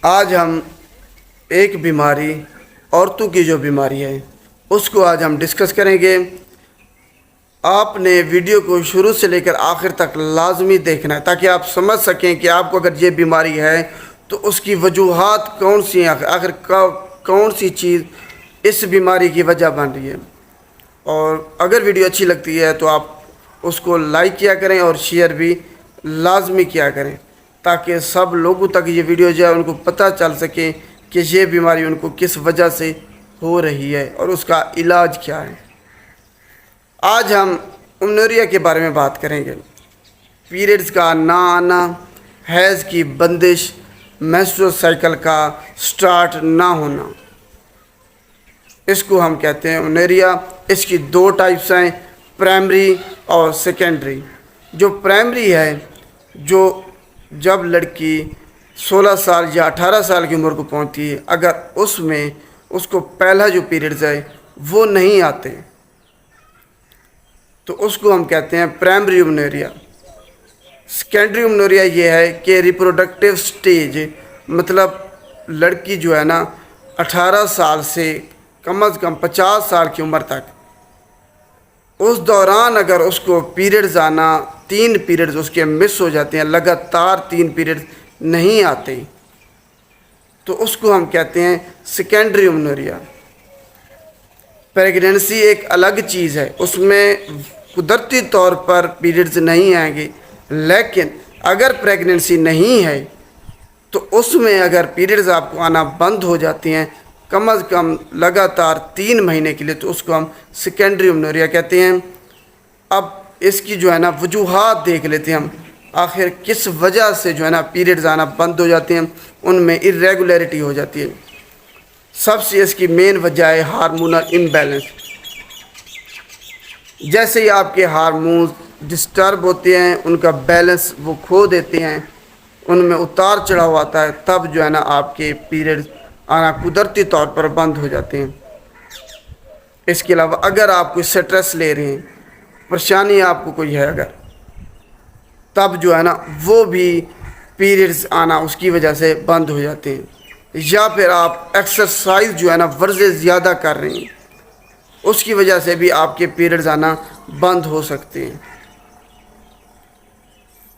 آج ہم ایک بیماری عورتوں کی جو بیماری ہے اس کو آج ہم ڈسکس کریں گے۔ آپ نے ویڈیو کو شروع سے لے کر آخر تک لازمی دیکھنا ہے تاکہ آپ سمجھ سکیں کہ آپ کو اگر یہ بیماری ہے تو اس کی وجوہات کون سی ہیں، آخر کون سی چیز اس بیماری کی وجہ بن رہی ہے۔ اور اگر ویڈیو اچھی لگتی ہے تو آپ اس کو لائک کیا کریں اور شیئر بھی لازمی کیا کریں تاکہ سب لوگوں تک یہ ویڈیو جو ہے ان کو پتہ چل سکے کہ یہ بیماری ان کو کس وجہ سے ہو رہی ہے اور اس کا علاج کیا ہے۔ آج ہم امنوریا کے بارے میں بات کریں گے۔ پیریڈز کا نہ آنا، حیض کی بندش، menstrual سائیکل کا سٹارٹ نہ ہونا، اس کو ہم کہتے ہیں امنوریا۔ اس کی دو ٹائپس ہیں، پرائمری اور سیکنڈری۔ جو پرائمری ہے، جو جب لڑکی 16 سال یا 18 سال کی عمر کو پہنچتی ہے، اگر اس میں اس کو پہلا جو پیریڈز ہے وہ نہیں آتے تو اس کو ہم کہتے ہیں پرائمری امنوریا۔ سیکنڈری امنوریا یہ ہے کہ ریپروڈکٹیو سٹیج، مطلب لڑکی جو ہے نا 18 سال سے کم از کم 50 سال کی عمر تک، اس دوران اگر اس کو پیریڈز آنا، 3 پیریڈز اس کے مس ہو جاتے ہیں، لگاتار 3 پیریڈز نہیں آتے تو اس کو ہم کہتے ہیں سیکنڈری امنوریا۔ پریگننسی ایک الگ چیز ہے، اس میں قدرتی طور پر پیریڈز نہیں آئیں گے، لیکن اگر پریگننسی نہیں ہے تو اس میں اگر پیریڈز آپ کو آنا بند ہو جاتی ہیں کم از کم لگاتار 3 مہینے کے لیے تو اس کو ہم سیکنڈری امنوریا کہتے ہیں۔ اب اس کی جو ہے نا وجوہات دیکھ لیتے ہیں ہم، آخر کس وجہ سے جو ہے نا پیریڈز آنا بند ہو جاتے ہیں، ان میں irregularity ہو جاتی ہے۔ سب سے اس کی مین وجہ ہے ہارمونل امبیلنس۔ جیسے ہی آپ کے ہارمونز ڈسٹرب ہوتے ہیں، ان کا بیلنس وہ کھو دیتے ہیں، ان میں اتار چڑھاؤ آتا ہے، تب جو ہے نا آپ کے پیریڈز آنا قدرتی طور پر بند ہو جاتے ہیں۔ اس کے علاوہ اگر آپ کوئی سٹریس لے رہے ہیں، پریشانی آپ کو کوئی ہے اگر، تب جو ہے نا وہ بھی پیریڈز آنا اس کی وجہ سے بند ہو جاتے ہیں۔ یا پھر آپ ایکسرسائز جو ہے نا ورزش زیادہ کر رہے ہیں، اس کی وجہ سے بھی آپ کے پیریڈز آنا بند ہو سکتے ہیں۔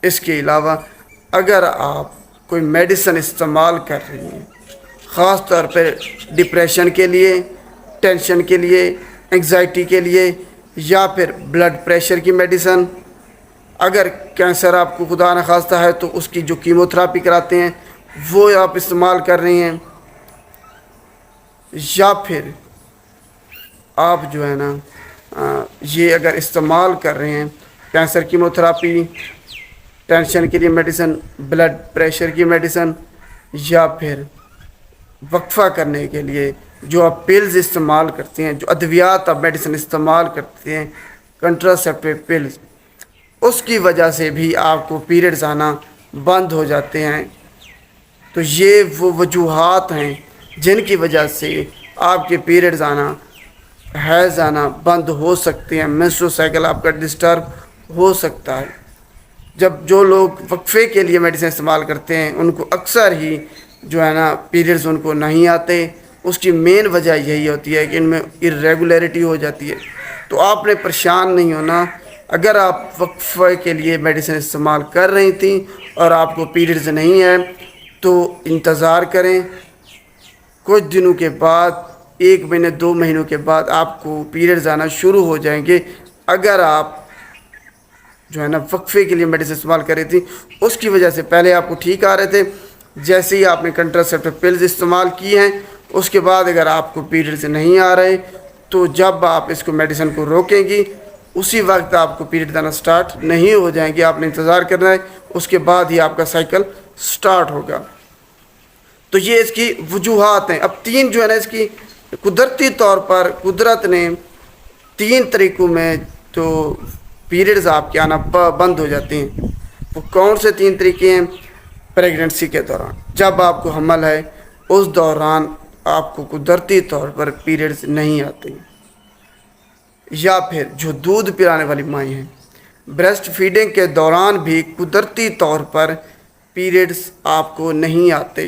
اس کے علاوہ اگر آپ کوئی میڈیسن استعمال کر رہی ہیں، خاص طور پہ ڈپریشن کے لیے، ٹینشن کے لیے، انگزائٹی کے لیے، یا پھر بلڈ پریشر کی میڈیسن، اگر کینسر آپ کو خدا نخواستہ ہے تو اس کی جو کیموتھراپی کراتے ہیں وہ آپ استعمال کر رہی ہیں، یا پھر آپ جو ہے نا یہ اگر استعمال کر رہے ہیں کینسر کیموتھراپی، ٹینشن کے لیے میڈیسن، بلڈ پریشر کی میڈیسن، یا پھر وقفہ کرنے کے لیے جو آپ پلز استعمال کرتے ہیں، جو ادویات آپ میڈیسن استعمال کرتے ہیں، کنٹراسیپٹیو پلز، اس کی وجہ سے بھی آپ کو پیریڈز آنا بند ہو جاتے ہیں۔ تو یہ وہ وجوہات ہیں جن کی وجہ سے آپ کے پیریڈز آنا، حیض آنا بند ہو سکتے ہیں، menstrual سائیکل آپ کا ڈسٹرب ہو سکتا ہے۔ جب جو لوگ وقفے کے لیے میڈیسن استعمال کرتے ہیں ان کو اکثر ہی جو ہے نا پیریڈز ان کو نہیں آتے، اس کی مین وجہ یہی ہوتی ہے کہ ان میں irregularity ہو جاتی ہے۔ تو آپ نے پریشان نہیں ہونا، اگر آپ وقفے کے لیے میڈیسن استعمال کر رہی تھیں اور آپ کو پیریڈز نہیں ہے تو انتظار کریں، کچھ دنوں کے بعد، 1 مہینے 2 مہینوں کے بعد آپ کو پیریڈز آنا شروع ہو جائیں گے۔ اگر آپ جو ہے نا وقفے کے لیے میڈیسن استعمال کر رہی تھی، اس کی وجہ سے پہلے آپ کو ٹھیک آ رہے تھے، جیسے ہی آپ نے کنٹراسیپٹیو پلز استعمال کی ہیں اس کے بعد اگر آپ کو پیریڈز نہیں آ رہے تو جب آپ اس کو میڈیسن کو روکیں گی اسی وقت آپ کو پیریڈ آنا سٹارٹ نہیں ہو جائیں گے، آپ نے انتظار کرنا ہے، اس کے بعد ہی آپ کا سائیکل سٹارٹ ہوگا۔ تو یہ اس کی وجوہات ہیں۔ اب 3 جو ہے نا اس کی قدرتی طور پر قدرت نے 3 طریقوں میں تو پیریڈز آپ کے آنا بند ہو جاتے ہیں۔ وہ کون سے 3 طریقے ہیں؟ پریگننسی کے دوران، جب آپ کو حمل ہے اس دوران آپ کو قدرتی طور پر پیریڈز نہیں آتے، یا پھر جو دودھ پلانے والی مائیں ہیں، بریسٹ فیڈنگ کے دوران بھی قدرتی طور پر پیریڈز آپ کو نہیں آتے،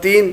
3,